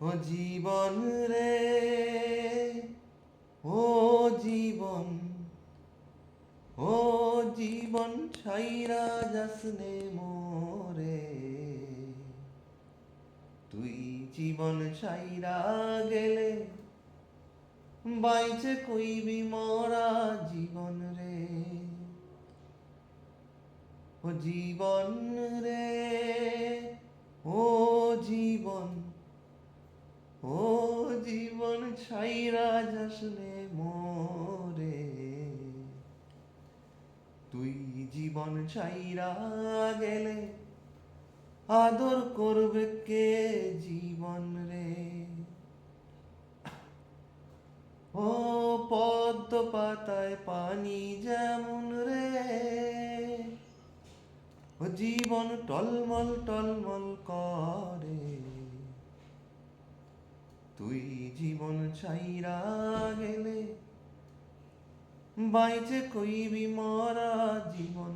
ও জীবন রে, ও জীবন, ও জীবন ছাইরা যাসনে মোরে, তুই জীবন ছাইরা গেলে বাইচে কইবি মরা জীবন রে। ও জীবন রে, ও জীবন, ও জীবন ছাইরা যাসনে মোরে, তুই জীবন ছাইরা গেলে আদর করবে কে জীবন রে। ও পদ্ম পাতায় পানি যেমন রে, ও জীবন টলমল টলমল করে, তুই জীবন ছাইরা গেলে বাইচে কইবি মরা জীবন